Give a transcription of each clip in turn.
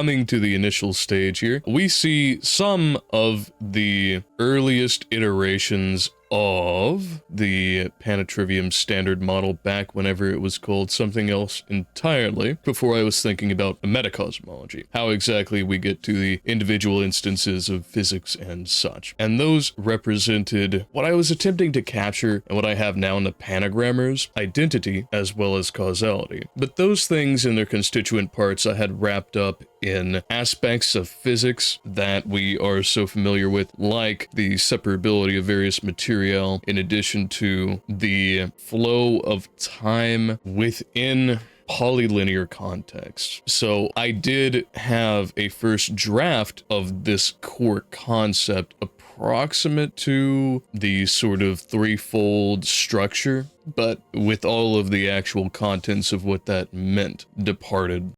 Coming to the initial stage here, we see some of the earliest iterations of the Panatrivium standard model back whenever it was called something else entirely, before I was thinking about metacosmology, how exactly we get to the individual instances of physics and such. And those represented what I was attempting to capture and what I have now in the panagrammars, identity as well as causality. But those things in their constituent parts I had wrapped up in aspects of physics that we are so familiar with, like the separability of various material, in addition to the flow of time within polylinear context. So I did have a first draft of this core concept approximate to the sort of threefold structure, but with all of the actual contents of what that meant departed.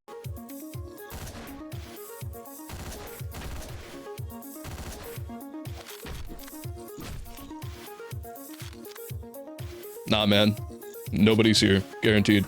Nah, man. Nobody's here. Guaranteed.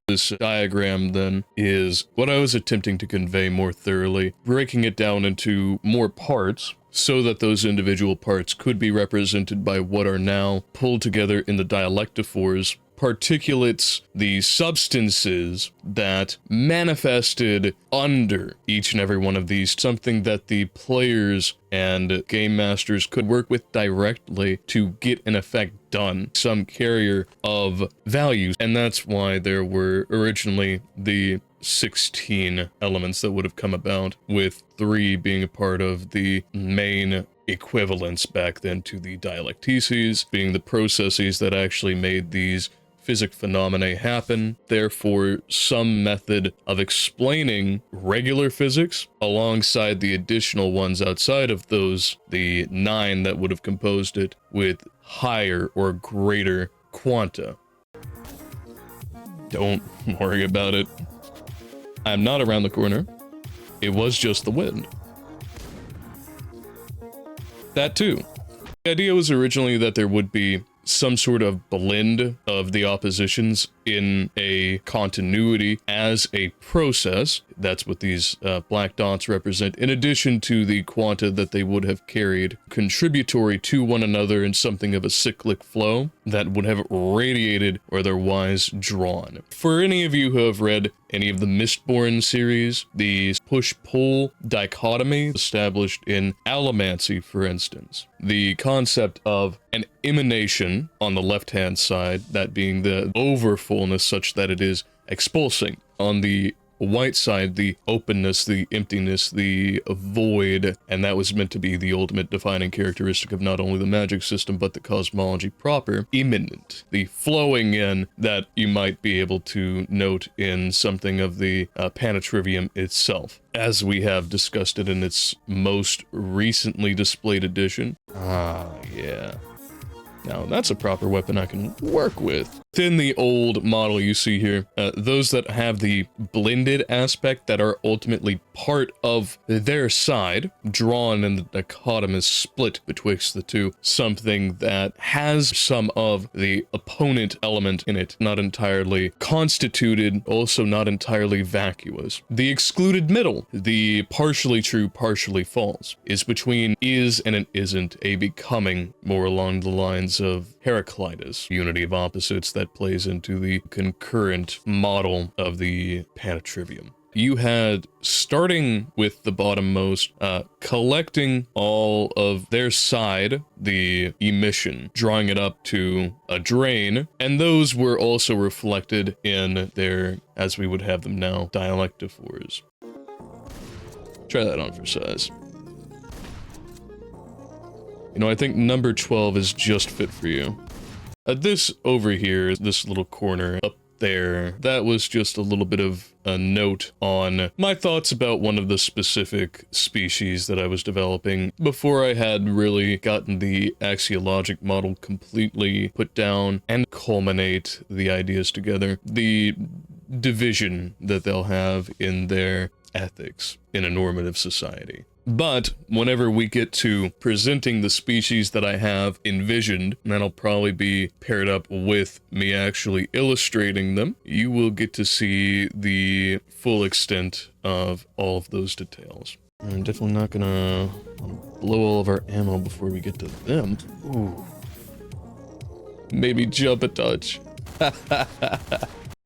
This diagram, then, is what I was attempting to convey more thoroughly, breaking it down into more parts, so that those individual parts could be represented by what are now pulled together in the dialectophores, particulates, the substances that manifested under each and every one of these, something that the players and game masters could work with directly to get an effect done, some carrier of values. And that's why there were originally the 16 elements that would have come about, with 3 being a part of the main equivalents back then to the dialectices, being the processes that actually made these physic phenomena happen, therefore some method of explaining regular physics alongside the additional ones outside of those, the 9 that would have composed it, with higher or greater quanta. Don't worry about it. I'm not around the corner. It was just the wind. That too. The idea was originally that there would be some sort of blend of the oppositions in a continuity as a process. That's what these black dots represent, in addition to the quanta that they would have carried, contributory to one another in something of a cyclic flow that would have radiated or otherwise drawn. For any of you who have read any of the Mistborn series, the push-pull dichotomy established in allomancy, for instance, the concept of an emanation on the left-hand side, that being the overfullness such that it is expulsing. On the white side, the openness, the emptiness, the void, and that was meant to be the ultimate defining characteristic of not only the magic system, but the cosmology proper, immanent, the flowing in that you might be able to note in something of the Panatrivium itself, as we have discussed it in its most recently displayed edition. Ah, yeah. Now, that's a proper weapon I can work with. Within the old model you see here, those that have the blended aspect that are ultimately part of their side, drawn in the dichotomous split betwixt the two, something that has some of the opponent element in it, not entirely constituted, also not entirely vacuous. The excluded middle, the partially true, partially false, is between is and an isn't, a becoming, more along the lines of Heraclitus, unity of opposites that plays into the concurrent model of the Panatrivium. You had, starting with the bottommost, collecting all of their side, the emission, drawing it up to a drain, and those were also reflected in their, as we would have them now, dialectophores. Try that on for size. You know, I think number 12 is just fit for you. This over here, this little corner up there, that was just a little bit of a note on my thoughts about one of the specific species that I was developing before I had really gotten the axiologic model completely put down and culminate the ideas together. The division that they'll have in their ethics in a normative society. But whenever we get to presenting the species that I have envisioned, and that'll probably be paired up with me actually illustrating them, you will get to see the full extent of all of those details. I'm definitely not gonna blow all of our ammo before we get to them. Ooh. Maybe jump a touch.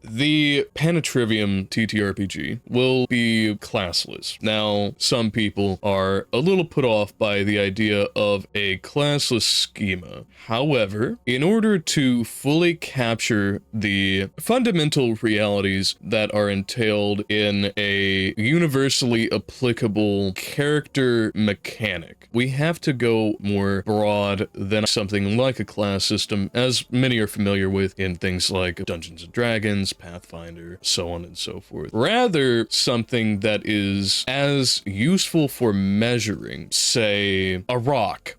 The Panatrivium TTRPG will be classless. Now, some people are a little put off by the idea of a classless schema. However, in order to fully capture the fundamental realities that are entailed in a universally applicable character mechanic, we have to go more broad than something like a class system, as many are familiar with in things like Dungeons & Dragons, Pathfinder, so on and so forth. Rather, something that is as useful for measuring, say, a rock,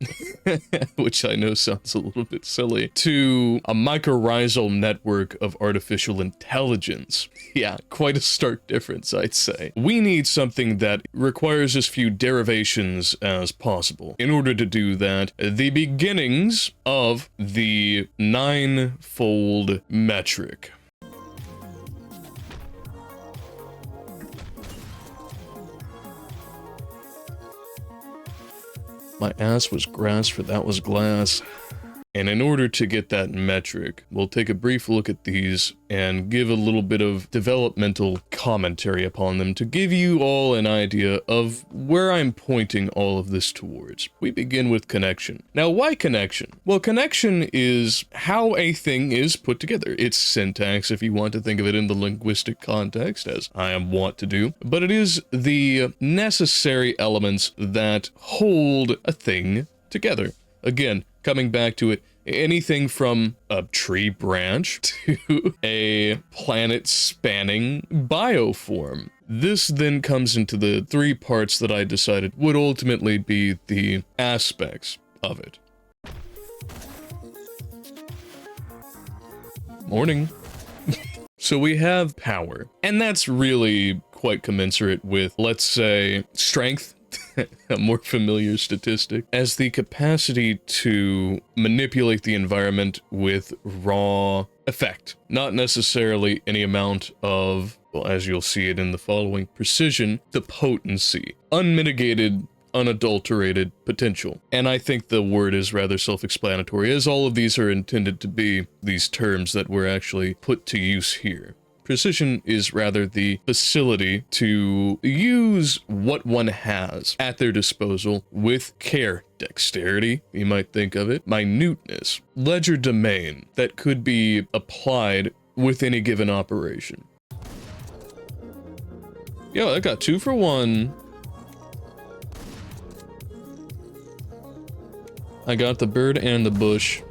which I know sounds a little bit silly, to a mycorrhizal network of artificial intelligence. Yeah, quite a stark difference, I'd say. We need something that requires as few derivations as possible. In order to do that, the beginnings of the ninefold metric. My ass was grass, for that was glass. And in order to get that metric, we'll take a brief look at these and give a little bit of developmental commentary upon them to give you all an idea of where I'm pointing all of this towards. We begin with connection. Now, why connection? Well, connection is how a thing is put together. It's syntax, if you want to think of it in the linguistic context, as I am wont to do, but it is the necessary elements that hold a thing together. Again, coming back to it, anything from a tree branch to a planet-spanning bioform. This then comes into the three parts that I decided would ultimately be the aspects of it. Morning. So we have power, and that's really quite commensurate with, let's say, strength, a more familiar statistic, as the capacity to manipulate the environment with raw effect, not necessarily any amount of, well, as you'll see it in the following, precision, the potency, unmitigated, unadulterated potential. And I think the word is rather self-explanatory, as all of these are intended to be these terms that were actually put to use here. Precision is rather the facility to use what one has at their disposal with care. Dexterity, you might think of it. Minuteness. Legerdemain that could be applied with any given operation. Yo, I got 2 for 1. I got the bird and the bush.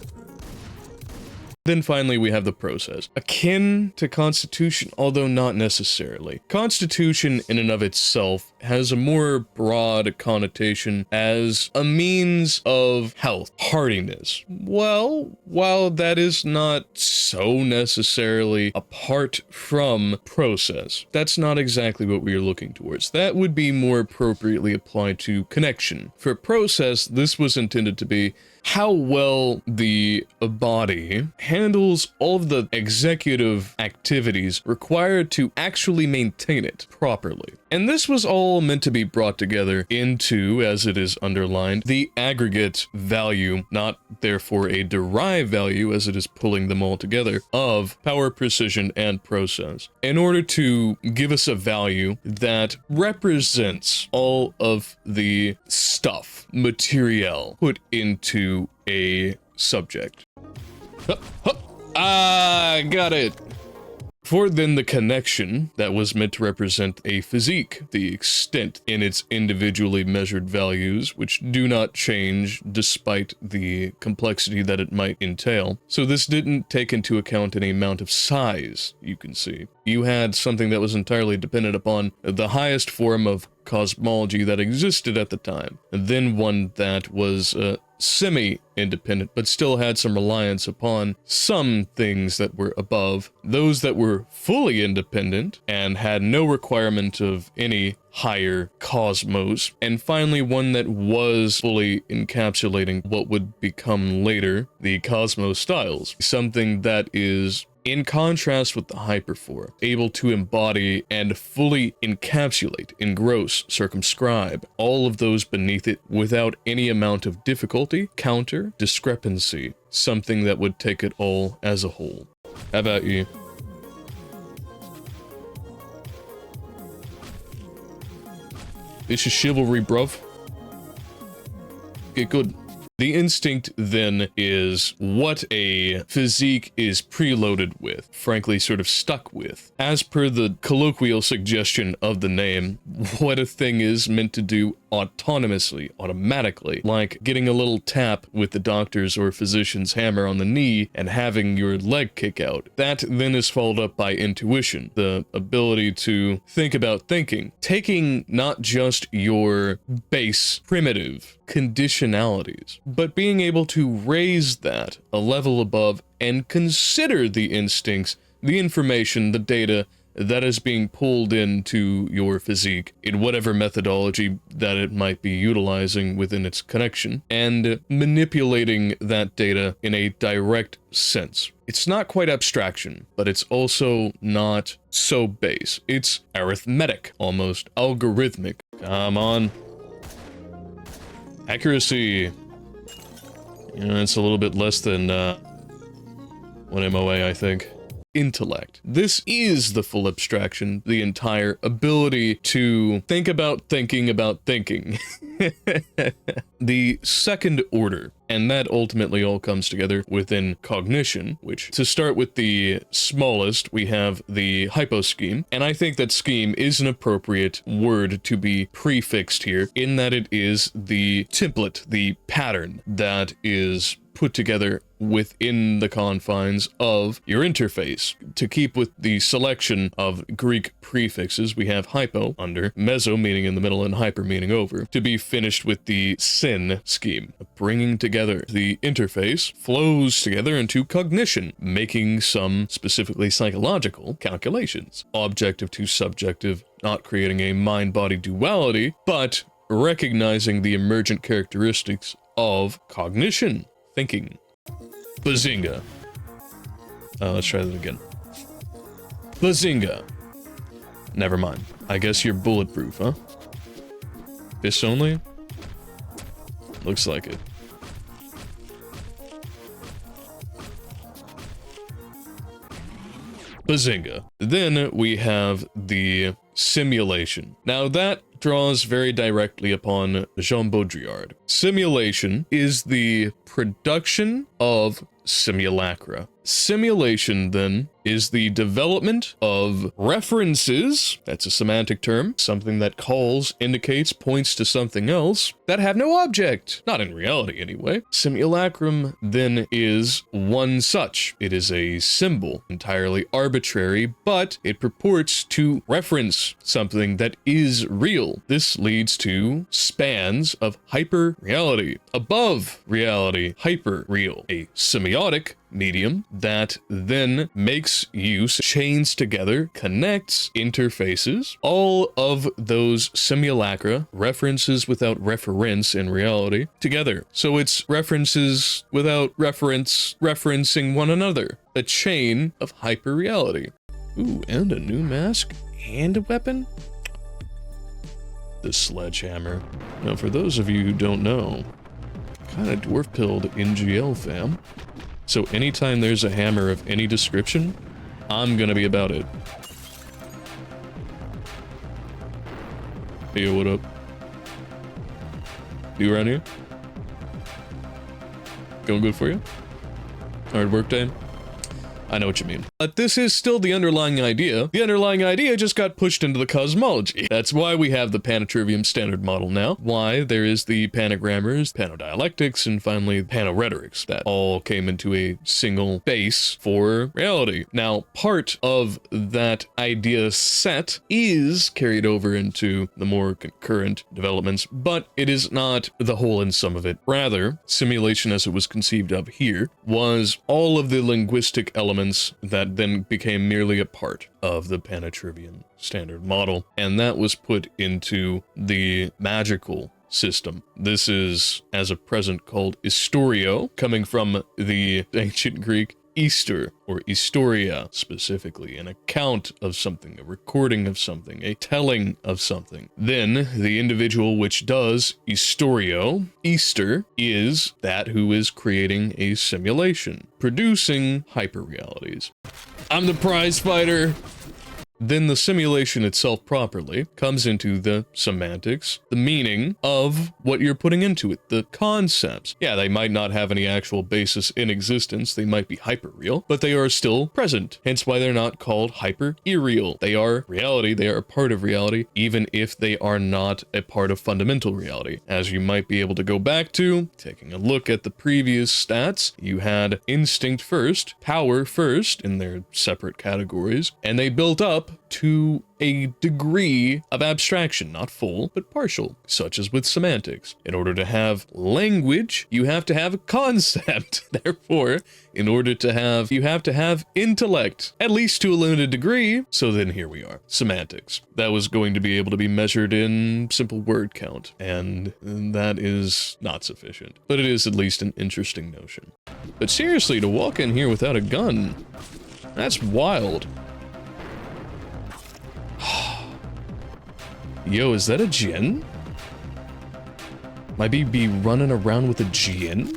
Then finally we have the process. Akin to Constitution, although not necessarily. Constitution in and of itself has a more broad connotation as a means of health, hardiness. Well, while that is not so necessarily apart from process, that's not exactly what we are looking towards. That would be more appropriately applied to connection. For process, this was intended to be how well the body handles all of the executive activities required to actually maintain it properly. And this was all meant to be brought together into, as it is underlined, the aggregate value, not therefore a derived value as it is pulling them all together, of power, precision, and process, in order to give us a value that represents all of the stuff, material, put into a subject. Ah, got it. For then the connection that was meant to represent a physique, the extent in its individually measured values, which do not change despite the complexity that it might entail. So this didn't take into account any amount of size, you can see. You had something that was entirely dependent upon the highest form of cosmology that existed at the time, and then one that was semi-independent, but still had some reliance upon some things that were above. Those that were fully independent and had no requirement of any higher cosmos. And finally, one that was fully encapsulating what would become later the cosmos styles. Something that is in contrast with the Hyperfour, able to embody and fully encapsulate, engross, circumscribe all of those beneath it without any amount of difficulty, counter, discrepancy, something that would take it all as a whole. How about you? This is chivalry, bruv. Get good. The instinct, then, is what a physique is preloaded with, frankly sort of stuck with. As per the colloquial suggestion of the name, what a thing is meant to do autonomously, automatically, like getting a little tap with the doctor's or physician's hammer on the knee and having your leg kick out. That then is followed up by intuition, the ability to think about thinking, taking not just your base, primitive conditionalities, but being able to raise that a level above and consider the instincts, the information, the data that is being pulled into your physique in whatever methodology that it might be utilizing within its connection, and manipulating that data in a direct sense. It's not quite abstraction, but it's also not so base. It's arithmetic, almost algorithmic. Come on. Accuracy. You know, it's a little bit less than 1 MOA, I think. Intellect. This is the full abstraction, the entire ability to think about thinking about thinking. The second order, and that ultimately all comes together within cognition, which, to start with the smallest, we have the hyposcheme, and I think that scheme is an appropriate word to be prefixed here, in that it is the template, the pattern that is put together within the confines of your interface. To keep with the selection of Greek prefixes, we have hypo under, meso meaning in the middle, and hyper meaning over, to be finished with the syn scheme, bringing together the interface, flows together into cognition, making some specifically psychological calculations, objective to subjective, not creating a mind-body duality, but recognizing the emergent characteristics of cognition. Thinking. Bazinga. Let's try that again. Bazinga. Never mind. I guess you're bulletproof, huh? This only? Looks like it. Bazinga. Then we have the simulation. Now that draws very directly upon Jean Baudrillard. Simulation is the production of simulacra. Simulation, then, is the development of references, that's a semantic term, something that calls, indicates, points to something else, that have no object. Not in reality, anyway. Simulacrum, then, is one such. It is a symbol, entirely arbitrary, but it purports to reference something that is real. This leads to spans of hyper-reality. Above reality, hyper-real. A semiotic medium that then makes use, chains together, connects, interfaces, all of those simulacra, references without reference in reality, together. So it's references without reference, referencing one another. A chain of hyper-reality. Ooh, and a new mask, and a weapon? The sledgehammer. Now, for those of you who don't know, kind of dwarf-pilled NGL fam. So anytime there's a hammer of any description, I'm gonna be about it. Hey, what up? You around here? Going good for you? Hard work day? I know what you mean. But this is still the underlying idea. The underlying idea just got pushed into the cosmology. That's why we have the Panatrivium standard model now, why there is the panagrammars, panodialectics, and finally panorhetorics that all came into a single base for reality. Now, part of that idea set is carried over into the more concurrent developments, but it is not the whole and sum of it. Rather, simulation as it was conceived of here was all of the linguistic elements that then became merely a part of the Panatrivium standard model, and that was put into the magical system. This is, as of present, called Historio, coming from the ancient Greek Easter, or historia specifically, an account of something, a recording of something, a telling of something. Then, the individual which does historio, Easter, is that who is creating a simulation, producing hyperrealities. I'm the prize fighter! Then the simulation itself properly comes into the semantics, the meaning of what you're putting into it, the concepts. Yeah, they might not have any actual basis in existence, they might be hyperreal, but they are still present, hence why they're not called hyper-irreal. They are reality, they are a part of reality, even if they are not a part of fundamental reality. As you might be able to go back to, taking a look at the previous stats, you had instinct first, power first, in their separate categories, and they built up to a degree of abstraction, not full, but partial, such as with semantics. In order to have language, you have to have a concept. Therefore, in order to have, you have to have intellect, at least to a limited degree. So then here we are, semantics. That was going to be able to be measured in simple word count, and that is not sufficient. But it is at least an interesting notion. But seriously, to walk in here without a gun, that's wild. Yo, is that a djinn? Might be running around with a djinn?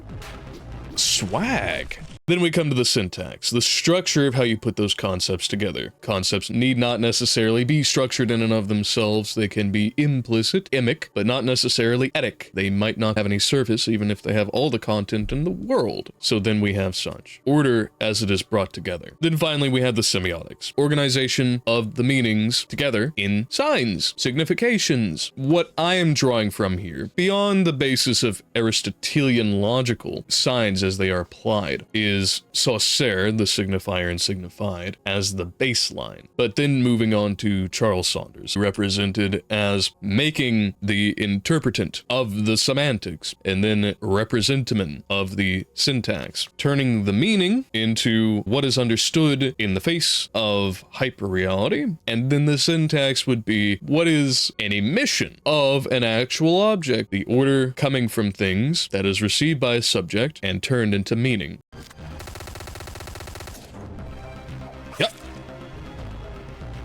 Swag. Then we come to the syntax, the structure of how you put those concepts together. Concepts need not necessarily be structured in and of themselves. They can be implicit, emic, but not necessarily etic. They might not have any surface, even if they have all the content in the world. So then we have such. Order as it is brought together. Then finally we have the semiotics. Organization of the meanings together in signs, significations. What I am drawing from here, beyond the basis of Aristotelian logical signs as they are applied, is saucer, the signifier and signified, as the baseline. But then moving on to Charles Saunders, represented as making the interpretant of the semantics, and then representamen of the syntax, turning the meaning into what is understood in the face of hyperreality, and then the syntax would be what is an emission of an actual object, the order coming from things that is received by a subject and turned into meaning.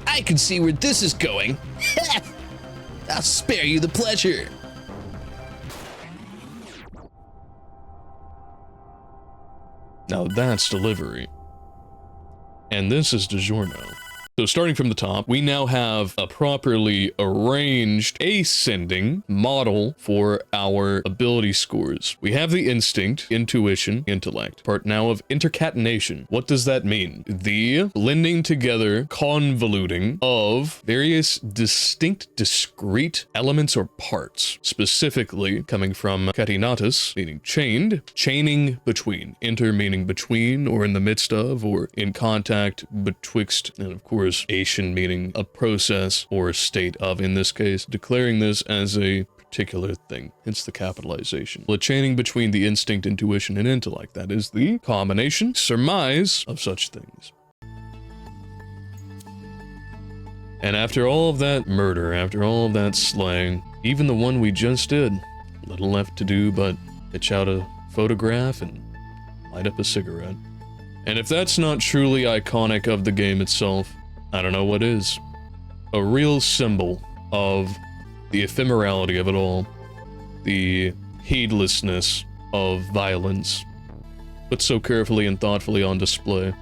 I can see where this is going. I'll spare you the pleasure. Now that's delivery. And this is DiGiorno. So starting from the top, we now have a properly arranged ascending model for our ability scores. We have the instinct, intuition, intellect. Part now of intercatenation. What does that mean? The blending together, convoluting of various distinct, discrete elements or parts. Specifically coming from catenatus, meaning chained, chaining between, inter meaning between, or in the midst of, or in contact betwixt, and of course, ation meaning a process or a state of, in this case, declaring this as a particular thing, hence the capitalization. The chaining between the instinct, intuition, and intellect, that is the combination, surmise of such things. And after all of that murder, after all of that slaying, even the one we just did, little left to do but pitch out a photograph and light up a cigarette. And if that's not truly iconic of the game itself, I don't know what is. A real symbol of the ephemerality of it all, the heedlessness of violence, put so carefully and thoughtfully on display.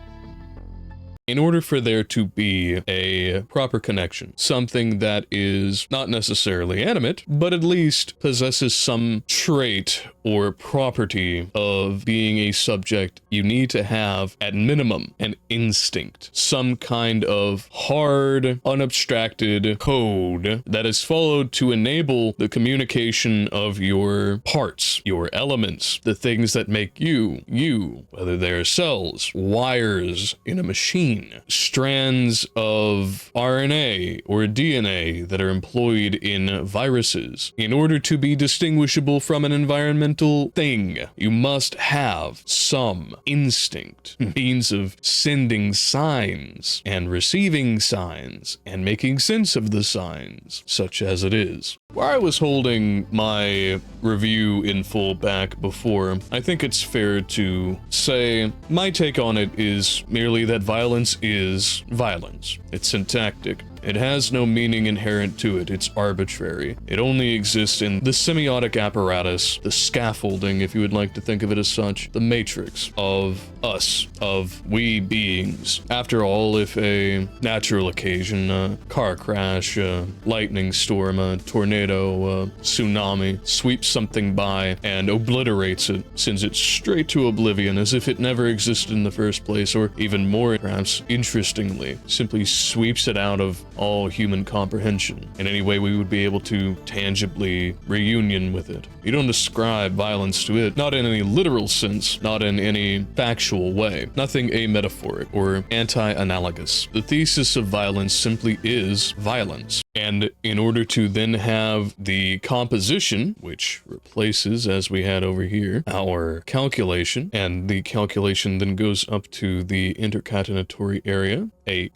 in order for there to be a proper connection, something that is not necessarily animate, but at least possesses some trait or property of being a subject, you need to have, at minimum, an instinct, some kind of hard, unabstracted code that is followed to enable the communication of your parts, your elements, the things that make you, you, whether they're cells, wires in a machine, strands of RNA or DNA that are employed in viruses. In order to be distinguishable from an environmental thing, you must have some instinct, means of sending signs and receiving signs and making sense of the signs, such as it is. Where I was holding my review in full back before, I think it's fair to say my take on it is merely that violence is violence. It's syntactic. It has no meaning inherent to it. It's arbitrary. It only exists in the semiotic apparatus, the scaffolding, if you would like to think of it as such, the matrix of us, of we beings. After all, if a natural occasion, a car crash, a lightning storm, a tornado, a tsunami sweeps something by and obliterates it, sends it straight to oblivion as if it never existed in the first place, or even more, perhaps interestingly, simply sweeps it out of all human comprehension in any way we would be able to tangibly reunion with it. You don't ascribe violence to it, not in any literal sense, not in any factual way, nothing ametaphoric or anti-analogous. The thesis of violence simply is violence. And in order to then have the composition, which replaces, as we had over here, our calculation, and the calculation then goes up to the intercatenatory area, a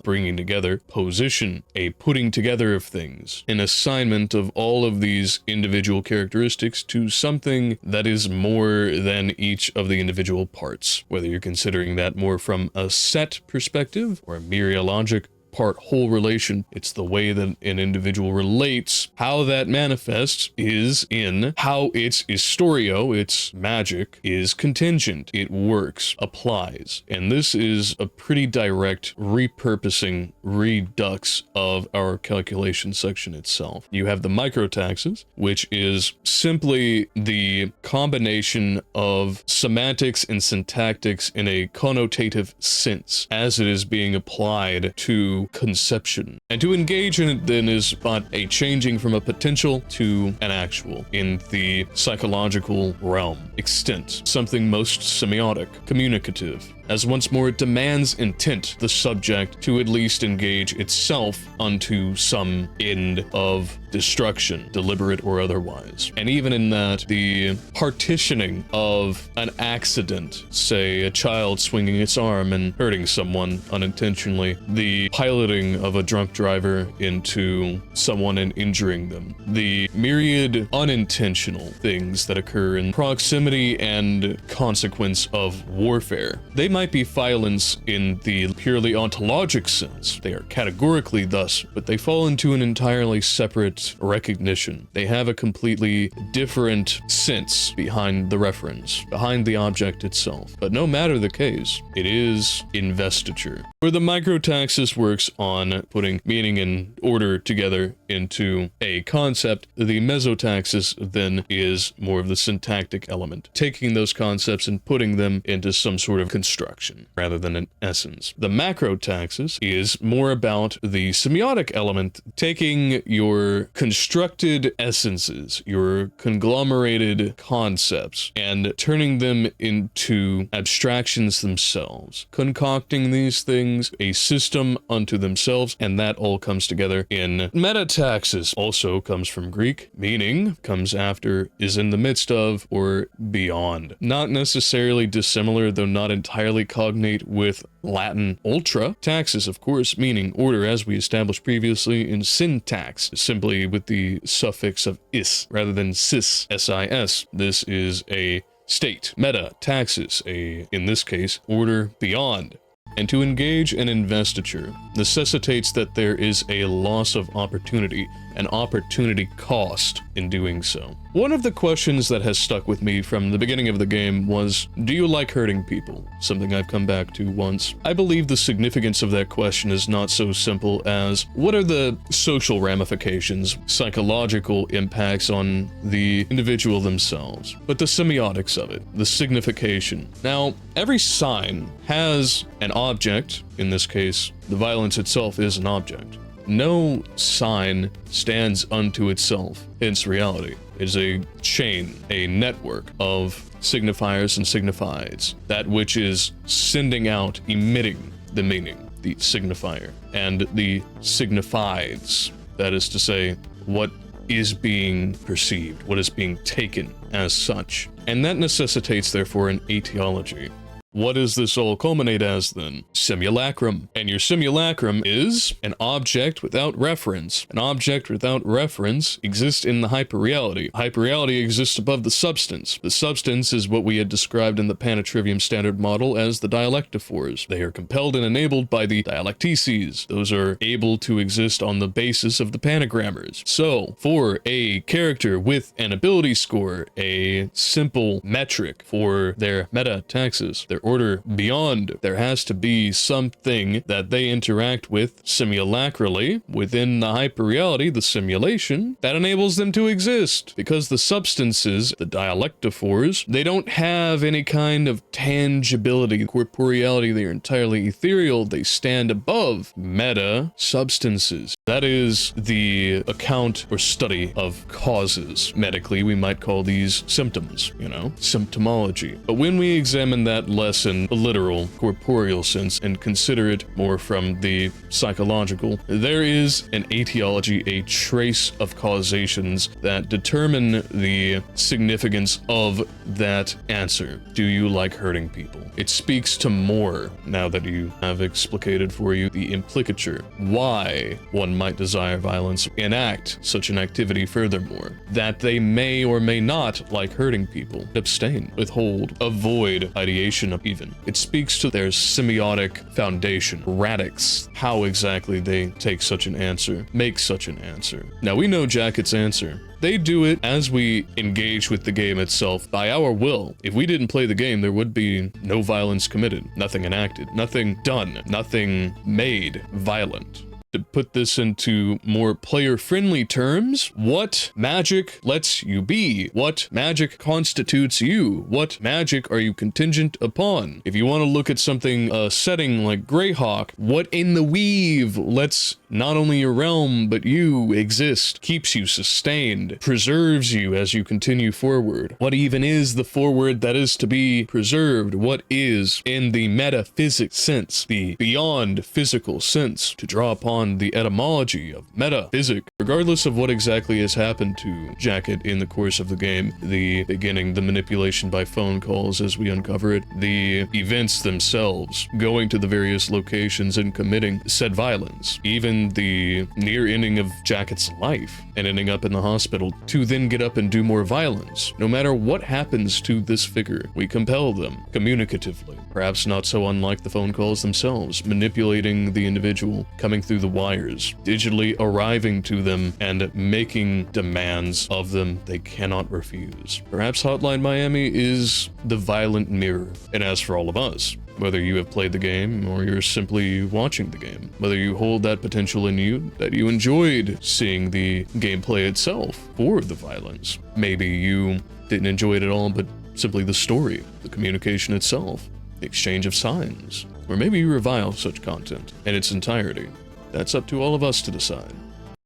bringing together, position, a putting together of things, an assignment of all of these individual characteristics to something that is more than each of the individual parts, whether you're considering that more from a set perspective or a mereologic part-whole relation. It's the way that an individual relates. How that manifests is in how its historio, its magic, is contingent. It works, applies. And this is a pretty direct repurposing, redux of our calculation section itself. You have the microtaxes, which is simply the combination of semantics and syntactics in a connotative sense as it is being applied to conception. And to engage in it then is but a changing from a potential to an actual in the psychological realm, extent, something most semiotic, communicative, as once more it demands intent, the subject to at least engage itself unto some end of destruction, deliberate or otherwise. And even in that, the partitioning of an accident, say a child swinging its arm and hurting someone unintentionally, the piloting of a drunk driver into someone and injuring them, the myriad unintentional things that occur in proximity and consequence of warfare. They might be violence in the purely ontologic sense. They are categorically thus, but they fall into an entirely separate recognition. They have a completely different sense behind the reference, behind the object itself. But no matter the case, it is investiture. Where the microtaxis works on putting meaning and order together into a concept, the mesotaxis then is more of the syntactic element, taking those concepts and putting them into some sort of construction rather than an essence. The macrotaxis is more about the semiotic element, taking your constructed essences, your conglomerated concepts, and turning them into abstractions themselves, concocting these things, a system unto themselves, and that all comes together in metataxis. Also comes from Greek, meaning comes after, is in the midst of, or beyond. Not necessarily dissimilar, though not entirely cognate with Latin ultra. Taxis, of course, meaning order, as we established previously in syntax, simply with the suffix of is rather than sis, S-I-S. This is a state. Meta, taxis, in this case, order beyond. And to engage in investiture necessitates that there is a loss of opportunity an opportunity cost in doing so. One of the questions that has stuck with me from the beginning of the game was, do you like hurting people? Something I've come back to once. I believe the significance of that question is not so simple as, what are the social ramifications, psychological impacts on the individual themselves, but the semiotics of it, the signification. Now, every sign has an object. In this case, the violence itself is an object. No sign stands unto itself, hence reality. It is a chain, a network of signifiers and signifieds, that which is sending out, emitting the meaning, the signifier, and the signifieds, that is to say, what is being perceived, what is being taken as such. And that necessitates, therefore, an etiology. What does this all culminate as, then? Simulacrum. And your simulacrum is an object without reference. An object without reference exists in the hyperreality. Hyperreality exists above the substance. The substance is what we had described in the Panatrivium standard model as the dialectophores. They are compelled and enabled by the dialectices. Those are able to exist on the basis of the panagrammars. So, for a character with an ability score, a simple metric for their meta taxes, their order beyond, there has to be something that they interact with simulacrally within the hyperreality, the simulation, that enables them to exist. Because the substances, the dialectophores, they don't have any kind of tangibility, corporeality, they're entirely ethereal, they stand above meta substances. That is the account or study of causes. Medically, we might call these symptoms, symptomology. But when we examine that less in a literal, corporeal sense and consider it more from the psychological, there is an etiology, a trace of causations that determine the significance of that answer. Do you like hurting people? It speaks to more, now that you have explicated for you the implicature, why one might desire violence, enact such an activity furthermore, that they may or may not like hurting people, abstain, withhold, avoid ideation of even. It speaks to their semiotic foundation, radix, how exactly they take such an answer, make such an answer. Now we know Jacket's answer. They do it as we engage with the game itself by our will. If we didn't play the game, there would be no violence committed, nothing enacted, nothing done, nothing made violent. To put this into more player-friendly terms, what magic lets you be? What magic constitutes you? What magic are you contingent upon? If you want to look at something, a setting like Greyhawk, what in the weave lets not only your realm, but you exist, keeps you sustained, preserves you as you continue forward? What even is the forward that is to be preserved? What is, in the metaphysic sense, the beyond physical sense, to draw upon the etymology of metaphysic? Regardless of what exactly has happened to Jacket in the course of the game, the beginning, the manipulation by phone calls as we uncover it, the events themselves, going to the various locations and committing said violence, even the near ending of Jacket's life and ending up in the hospital to then get up and do more violence. No matter what happens to this figure, we compel them communicatively, perhaps not so unlike the phone calls themselves, manipulating the individual, coming through the wires, digitally arriving to them and making demands of them they cannot refuse. Perhaps Hotline Miami is the violent mirror. And as for all of us, whether you have played the game or you're simply watching the game, whether you hold that potential in you, that you enjoyed seeing the gameplay itself for the violence. Maybe you didn't enjoy it at all, but simply the story, the communication itself, the exchange of signs. Or maybe you revile such content in its entirety. That's up to all of us to decide.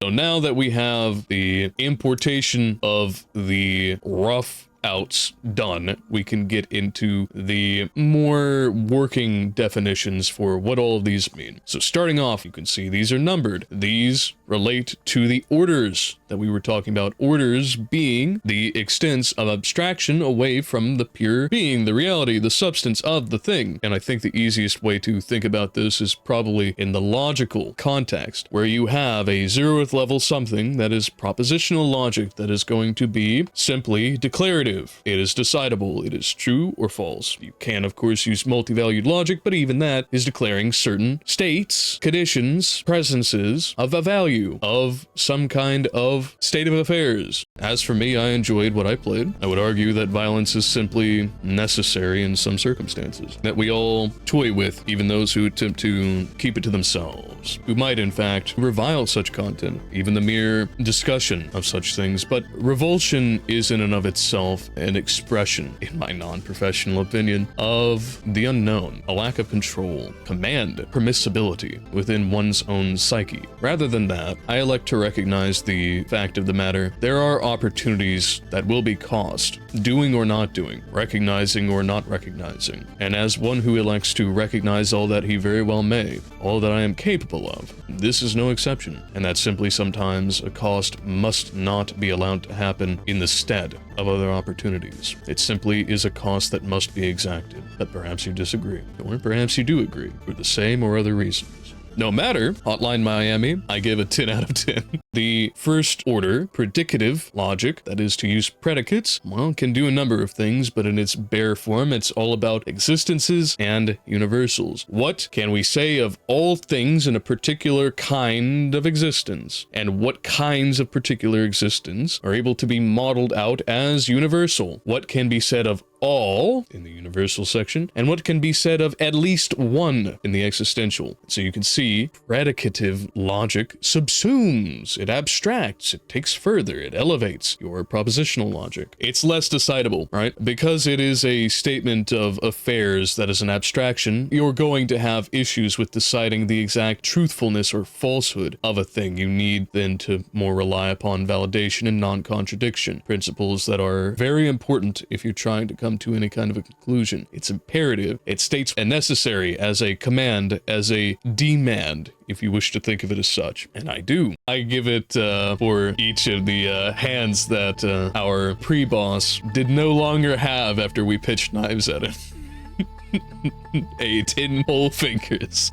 So now that we have the importation of the rough outs done, we can get into the more working definitions for what all of these mean. So starting off, you can see these are numbered. These relate to the orders that we were talking about. Orders being the extents of abstraction away from the pure being, the reality, the substance of the thing. And I think the easiest way to think about this is probably in the logical context, where you have a 0th level something that is propositional logic that is going to be simply declarative. It is decidable. It is true or false. You can, of course, use multi-valued logic, but even that is declaring certain states, conditions, presences of a value. continue of some kind of state of affairs. As for me, I enjoyed what I played. I would argue that violence is simply necessary in some circumstances, that we all toy with, even those who attempt to keep it to themselves, who might in fact revile such content, even the mere discussion of such things. But revulsion is in and of itself an expression, in my non-professional opinion, of the unknown, a lack of control, command, permissibility within one's own psyche. Rather than that, I elect to recognize the fact of the matter. There are opportunities that will be cost, doing or not doing, recognizing or not recognizing. And as one who elects to recognize all that he very well may, all that I am capable of, this is no exception. And that simply sometimes a cost must not be allowed to happen in the stead of other opportunities. It simply is a cost that must be exacted. But perhaps you disagree, or perhaps you do agree, for the same or other reasons. No matter, Hotline Miami, I give a 10 out of 10. The first order predicative logic, that is to use predicates, well, can do a number of things, but in its bare form, it's all about existences and universals. What can we say of all things in a particular kind of existence? And what kinds of particular existence are able to be modeled out as universal? What can be said of all in the universal section, and what can be said of at least one in the existential? So you can see predicative logic subsumes, it abstracts, it takes further, it elevates your propositional logic. It's less decidable, right? Because it is a statement of affairs that is an abstraction, you're going to have issues with deciding the exact truthfulness or falsehood of a thing. You need then to more rely upon validation and non-contradiction, principles that are very important if you're trying to come to any kind of a conclusion. It's imperative. It states a necessary as a command, as a demand, if you wish to think of it as such. And I do. I give it for each of the hands that our pre-boss did no longer have after we pitched knives at him. A 10 whole fingers.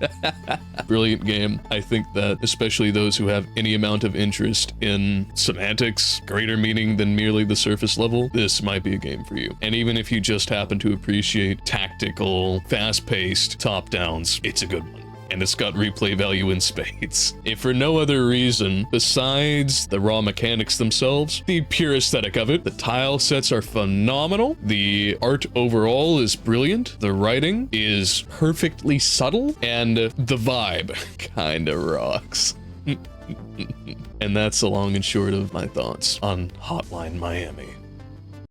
Brilliant game. I think that especially those who have any amount of interest in semantics, greater meaning than merely the surface level, this might be a game for you. And even if you just happen to appreciate tactical, fast-paced top-downs, it's a good one. And it's got replay value in spades. If for no other reason besides the raw mechanics themselves, the pure aesthetic of it, the tile sets are phenomenal, the art overall is brilliant, the writing is perfectly subtle, and the vibe kinda rocks. And that's the long and short of my thoughts on Hotline Miami.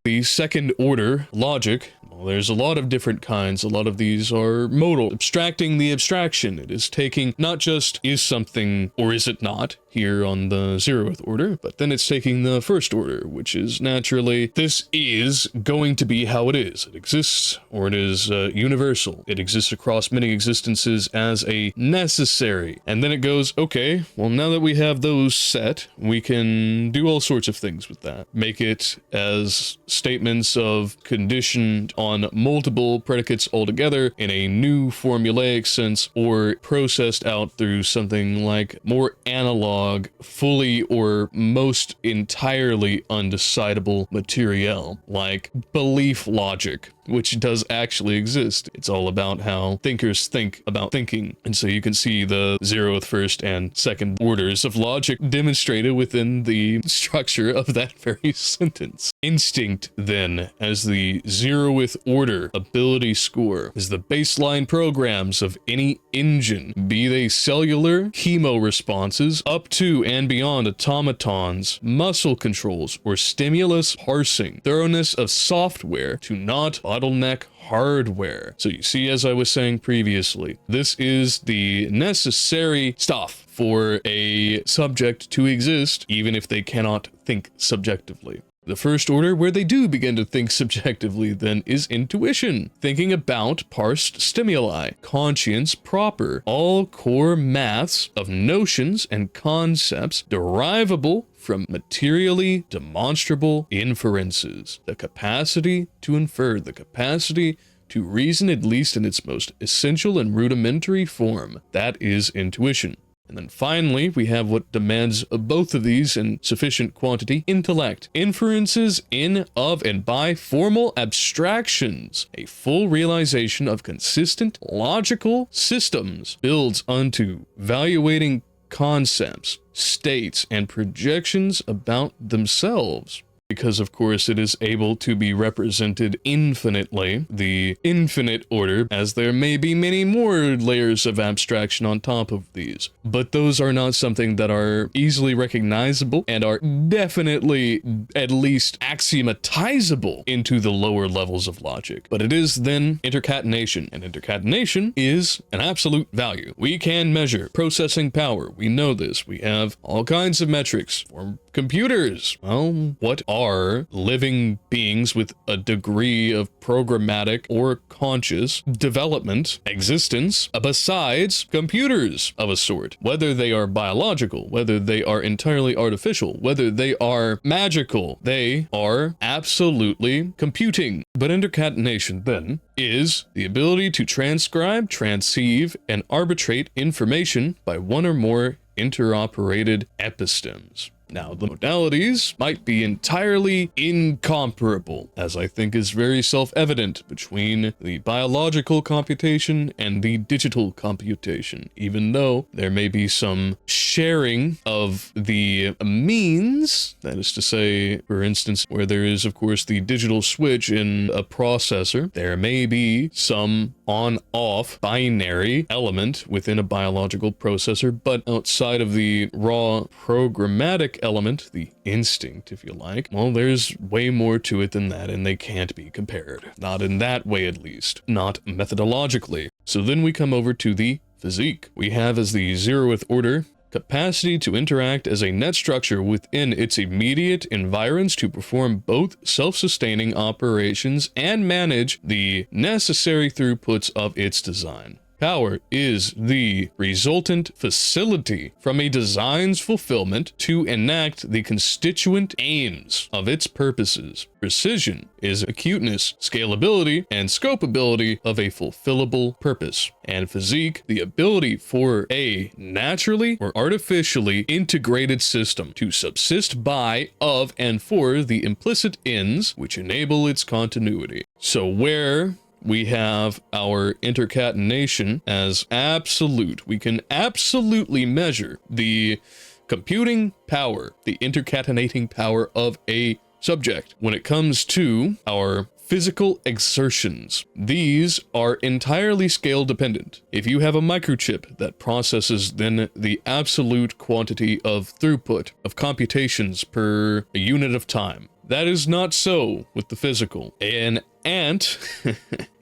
The second order logic, well, there's a lot of different kinds. A lot of these are modal, abstracting the abstraction. It is taking not just is something or is it not here on the 0th order, but then it's taking the first order, which is naturally, this is going to be how it is. It exists, or it is universal. It exists across many existences as a necessary. And then it goes, okay, well, now that we have those set, we can do all sorts of things with that. Make it as statements of conditioned on multiple predicates altogether in a new formulaic sense, or processed out through something like more analog, fully or most entirely undecidable material, like belief logic, which does actually exist. It's all about how thinkers think about thinking. And so you can see the 0th, 1st, and 2nd orders of logic demonstrated within the structure of that very sentence. Instinct, then, as the 0th order ability score, is the baseline programs of any engine, be they cellular, chemo responses, up to and beyond automatons, muscle controls, or stimulus parsing, thoroughness of software to not bottleneck hardware. So you see, as I was saying previously, this is the necessary stuff for a subject to exist, even if they cannot think subjectively. The first order, where they do begin to think subjectively, then, is intuition, thinking about parsed stimuli, conscience proper, all core maths of notions and concepts derivable from materially demonstrable inferences, the capacity to infer, the capacity to reason, at least in its most essential and rudimentary form. That is intuition. And then finally, we have what demands both of these in sufficient quantity: intellect. Inferences in, of, and by formal abstractions. A full realization of consistent, logical systems builds unto valuating concepts, states, and projections about themselves. Because, of course, it is able to be represented infinitely, the infinite order, as there may be many more layers of abstraction on top of these. But those are not something that are easily recognizable and are definitely at least axiomatizable into the lower levels of logic. But it is then intercatenation, and intercatenation is an absolute value. We can measure processing power. We know this. We have all kinds of metrics for computers. Well, what are living beings with a degree of programmatic or conscious development, existence, besides computers of a sort? Whether they are biological, whether they are entirely artificial, whether they are magical, they are absolutely computing. But intercatenation, then, is the ability to transcribe, transceive, and arbitrate information by one or more interoperated epistems. Now, the modalities might be entirely incomparable, as I think is very self-evident between the biological computation and the digital computation, even though there may be some sharing of the means, that is to say, for instance, where there is, of course, the digital switch in a processor, there may be some on-off binary element within a biological processor, but outside of the raw programmatic element, the instinct, if you like, well, there's way more to it than that, and they can't be compared. Not in that way, at least. Not methodologically. So then we come over to the physique. We have as the 0th order capacity to interact as a net structure within its immediate environs to perform both self-sustaining operations and manage the necessary throughputs of its design. Power is the resultant facility from a design's fulfillment to enact the constituent aims of its purposes. Precision is acuteness, scalability, and scopeability of a fulfillable purpose. And physique, the ability for a naturally or artificially integrated system to subsist by, of, and for the implicit ends which enable its continuity. So where we have our intercatenation as absolute, we can absolutely measure the computing power, the intercatenating power of a subject. When it comes to our physical exertions, these are entirely scale dependent. If you have a microchip that processes then the absolute quantity of throughput of computations per a unit of time, that is not so with the physical. An ant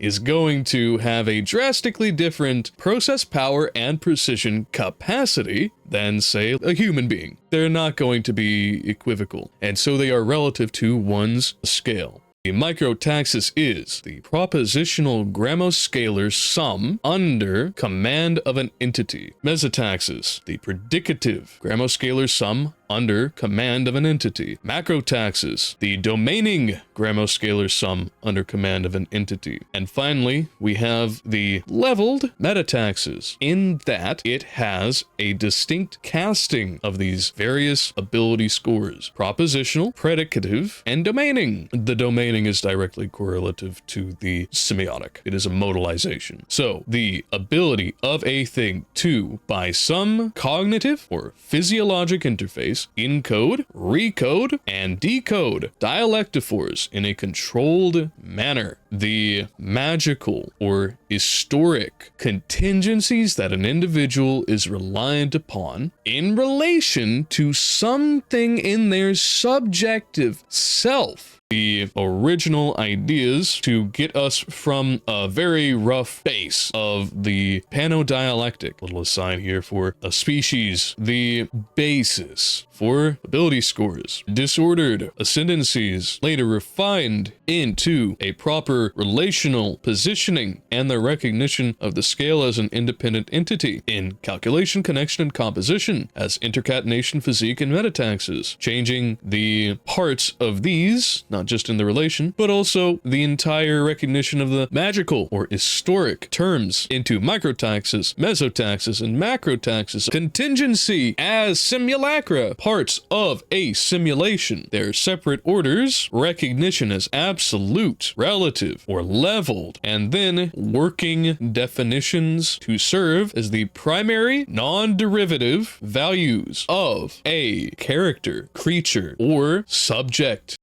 is going to have a drastically different process power and precision capacity than, say, a human being. They're not going to be equivocal, and so they are relative to one's scale. The microtaxis is the propositional grammoscalar sum under command of an entity. Mesotaxis, the predicative grammoscalar sum under command of an entity. Macrotaxis, the domaining grammoscalar sum under command of an entity. And finally, we have the leveled metataxis, in that it has a distinct casting of these various ability scores: propositional, predicative, and domaining. The domaining is directly correlative to the semiotic. It is a modalization. So the ability of a thing to, by some cognitive or physiologic interface, encode, recode, and decode dialectophores in a controlled manner. The magical or historic contingencies that an individual is reliant upon in relation to something in their subjective self. The original ideas to get us from a very rough base of the panodialectic, little aside here for a species, the basis for ability scores, disordered ascendancies, later refined into a proper relational positioning and the recognition of the scale as an independent entity in calculation, connection, and composition as intercatenation, physique, and metataxis, changing the parts of these, not just in the relation, but also the entire recognition of the magical or historic terms into microtaxis, mesotaxis, and macrotaxis, contingency as simulacra, parts of a simulation. Their separate orders, recognition as absolute, relative, or leveled, and then working definitions to serve as the primary non-derivative values of a character, creature, or subject.